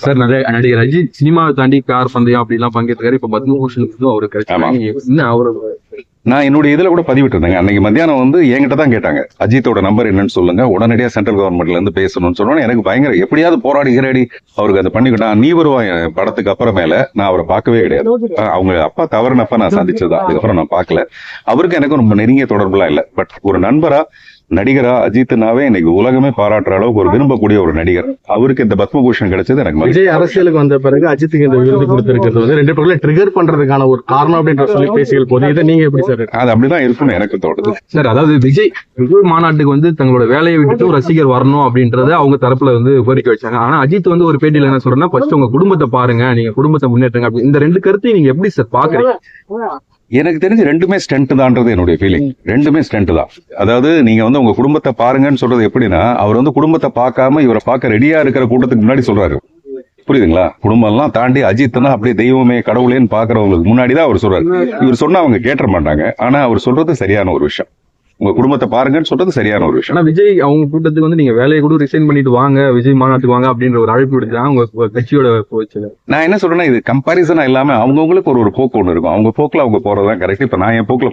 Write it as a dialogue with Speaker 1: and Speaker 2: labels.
Speaker 1: Sir நடிகர் அஜித் சினிமாவை தாண்டி கார் பந்தயம் அப்படி எல்லாம் பங்கேற்றாரு. இப்ப பத்மபூஷனுக்கு அவரு கிடைச்சாங்க. அவரு
Speaker 2: நான் என்னுடைய இதுல கூட பதிவிட்டு இருந்தேங்க. அன்னைக்கு மத்தியானம் வந்து என்கிட்ட தான் கேட்டாங்க, அஜித்தோட நம்பர் என்னன்னு சொல்லுங்க, உடனடியா சென்ட்ரல் கவர்மெண்ட்ல இருந்து பேசணும்னு சொன்னோன்னு எனக்கு பயங்கர எப்படியாவது போராடி அவருக்கு அதை பண்ணிக்கிட்டான். நீ வருவான் படத்துக்கு அப்புறமேல நான் அவரை பார்க்கவே கிடையாது. அவங்க அப்பா தவறுனப்ப நான் சந்திச்சதா, அதுக்கப்புறம் நான் பார்க்கல. அவருக்கு எனக்கும் ரொம்ப நெருங்கிய தொடர்புலாம் இல்லை. பட் ஒரு நண்பரா நடிகரா அஜித்னாவே இன்னைக்கு உலகமே பாராட்டுற அளவுக்கு ஒரு விரும்பக்கூடிய ஒரு நடிகர். அவருக்கு இந்த பத்மபூஷன் கிடைச்சது எனக்கு.
Speaker 3: விஜய் அரசியலுக்கு வந்த பிறகு அஜித்துக்கு இந்த விருது கொடுத்திருக்கிறது வந்து ரெண்டு பேருக்குள்ள ட்ரிகர் பண்றதுக்கான ஒரு காரணம் அப்படின்ற சொல்லி பேசிகள் போது இதை நீங்க எப்படி சார்?
Speaker 2: அது அப்படிதான் இருக்கும்னு எனக்கு தோணுது
Speaker 1: சார். அதாவது விஜய் மாநாட்டுக்கு வந்து தங்களோட வேலையை விட்டுட்டு ரசிகர் வரணும் அப்படின்றத அவங்க தரப்புல வந்து கோரிக்கை வச்சாங்க. ஆனா அஜித் வந்து ஒரு பேட்டியில என்ன சொல்றேன்னா, ஃபர்ஸ்ட் உங்க குடும்பத்தை பாருங்க, நீங்க குடும்பத்தை முன்னேற்றுங்க அப்படி. இந்த ரெண்டு கருத்தையும் நீங்க எப்படி சார் பாக்குறீங்க?
Speaker 2: எனக்கு தெரிஞ்சு ரெண்டுமே ஸ்டண்ட் தான்றது என்னுடைய ஃபீலிங். ரெண்டுமே ஸ்டண்ட் தான். அதாவது நீங்க வந்து உங்க குடும்பத்தை பாருங்கன்னு சொல்றது எப்படின்னா, அவர் வந்து குடும்பத்தை பார்க்காம இவரை பார்க்க ரெடியா இருக்கிற கூட்டத்துக்கு முன்னாடி சொல்றாரு. புரியுதுங்களா? குடும்பம் எல்லாம் தாண்டி அஜித்னா அப்படியே தெய்வமே கடவுளேன்னு பாக்குறவங்களுக்கு முன்னாடிதான் அவர் சொல்றாரு. இவர் சொன்னா அவங்க கேட்ட மாட்டாங்க. ஆனா அவர் சொல்றது சரியான ஒரு விஷயம். உங்க குடும்பத்தை பாருங்கன்னு சொல்றது சரியான ஒரு விஷயம்.
Speaker 1: ஆனா விஜய் அவங்க கூட்டத்துக்கு வந்து நீங்க வேலையை கூட ரிசைன் பண்ணிட்டு வாங்க, விஜய் மாநாட்டுக்கு வாங்க அப்படின்ற ஒரு அழைப்பு விடுதான் உங்க கட்சியோட போச்சு.
Speaker 2: நான் என்ன சொல்றேன்னா, இது கம்பாரிசனா இல்லாம அவங்கவுங்களுக்கு ஒரு போக்கு ஒண்ணு இருக்கும். அவங்க போக்குல அவங்க போறதுதான் கரெக்ட். இப்ப நான் என் போக்குல